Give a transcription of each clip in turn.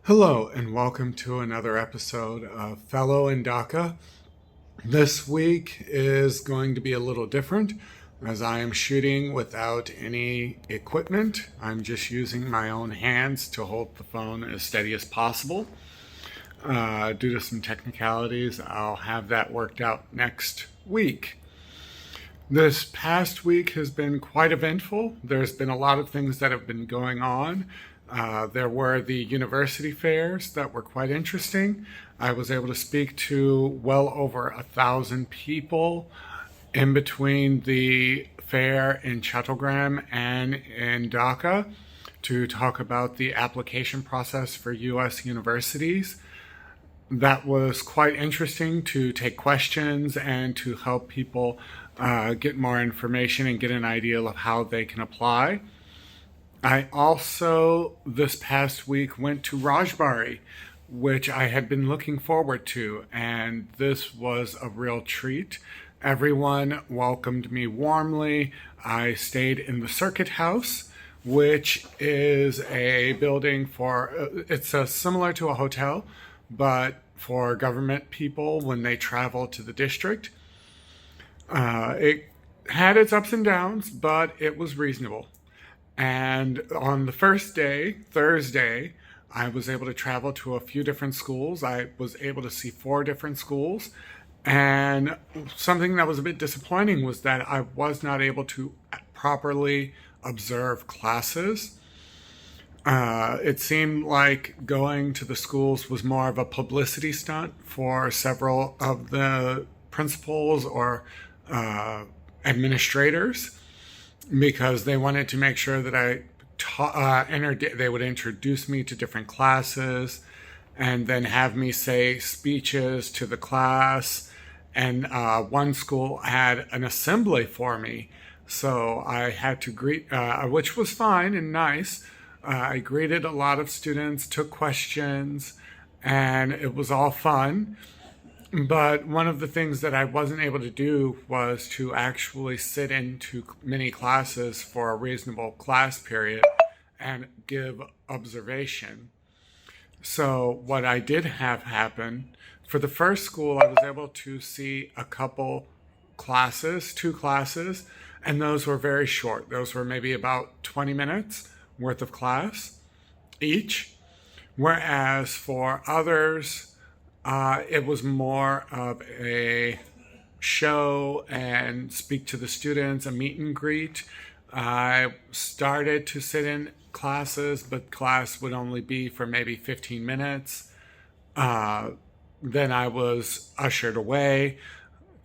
Hello, and welcome to another episode of Fellowindhaka. This week is going to be a little different as I am shooting without any equipment. I'm just using my own hands to hold the phone as steady as possible. Due to some technicalities, I'll have that worked out next week. This past week has been quite eventful. There's been a lot of things that have been going on. There were the university fairs that were quite interesting. I was able to speak to well over 1,000 people in between the fair in Chittagong and in Dhaka to talk about the application process for U.S. universities. That was quite interesting to take questions and to help people get more information and get an idea of how they can apply. I also, this past week, went to Rajbari, which I had been looking forward to, and this was a real treat. Everyone welcomed me warmly. I stayed in the Circuit House, which is a building for, it's similar to a hotel, but for government people when they travel to the district. It had its ups and downs, but it was reasonable. And on the first day, Thursday, I was able to travel to a few different schools. I was able to see 4 different schools. And something that was a bit disappointing was that I was not able to properly observe classes. It seemed like going to the schools was more of a publicity stunt for several of the principals or administrators because they wanted to make sure that they would introduce me to different classes and then have me say speeches to the class. And one school had an assembly for me. So I had to greet, which was fine and nice. I greeted a lot of students, took questions, and it was all fun. But one of the things that I wasn't able to do was to actually sit into many classes for a reasonable class period and give observation. So what I did have happen, for the first school, I was able to see a couple classes, 2 classes, and those were very short. Those were maybe about 20 minutes worth of class each. Whereas for others, it was more of a show and speak to the students, a meet and greet. I started to sit in classes, but class would only be for maybe 15 minutes. Then I was ushered away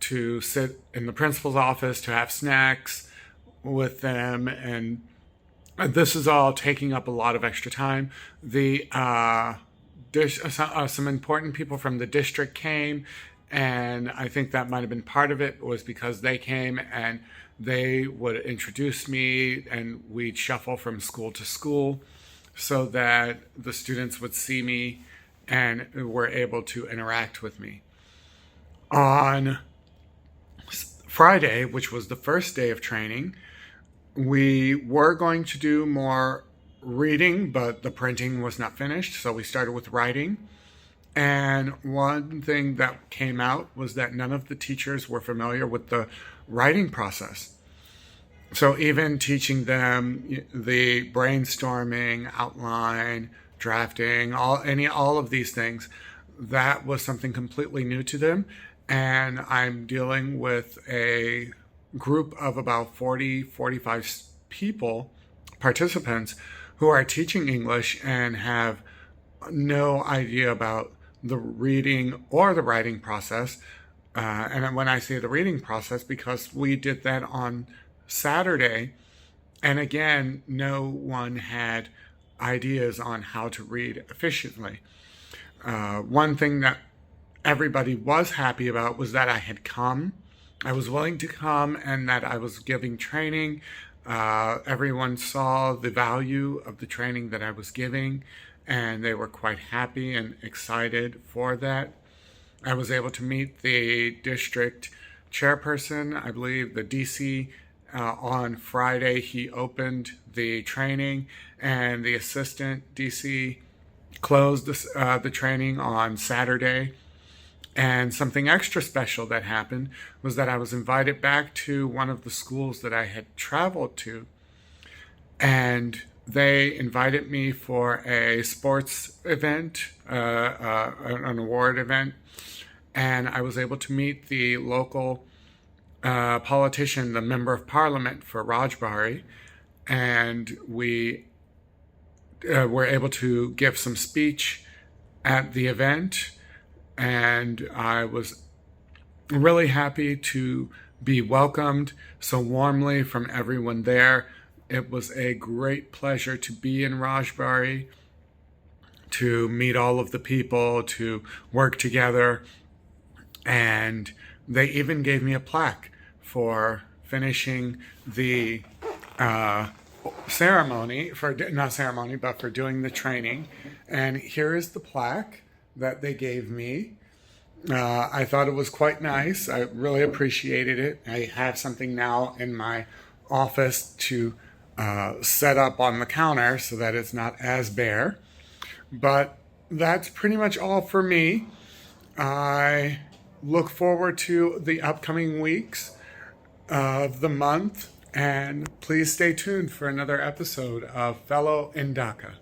to sit in the principal's office to have snacks with them. And this is all taking up a lot of extra time. Some important people from the district came, and I think that might have been part of it was because they came and they would introduce me and we'd shuffle from school to school so that the students would see me and were able to interact with me. On Friday, which was the first day of training, we were going to do more reading, but the printing was not finished, so we started with writing. And one thing that came out was that none of the teachers were familiar with the writing process. So even teaching them the brainstorming, outline, drafting, all of these things, that was something completely new to them. And I'm dealing with a group of about 45 people, participants, who are teaching English and have no idea about the reading or the writing process. And when I say the reading process, because we did that on Saturday, and again, no one had ideas on how to read efficiently. One thing that everybody was happy about was that I had come. I was willing to come and that I was giving training. Everyone saw the value of the training that I was giving, and they were quite happy and excited for that. I was able to meet the district chairperson, I believe the DC, on Friday. He opened the training, and the assistant DC closed the training on Saturday. And something extra special that happened was that I was invited back to one of the schools that I had traveled to. And they invited me for a sports event, an award event. And I was able to meet the local politician, the member of parliament for Rajbari. And we were able to give some speech at the event. And I was really happy to be welcomed so warmly from everyone there. It was a great pleasure to be in Rajbari, to meet all of the people, to work together. And they even gave me a plaque for finishing the ceremony, but for doing the training. And here is the plaque that they gave me. I thought it was quite nice. I really appreciated it. I have something now in my office to set up on the counter so that it's not as bare. But that's pretty much all for me. I look forward to the upcoming weeks of the month, and please stay tuned for another episode of Fellowindhaka.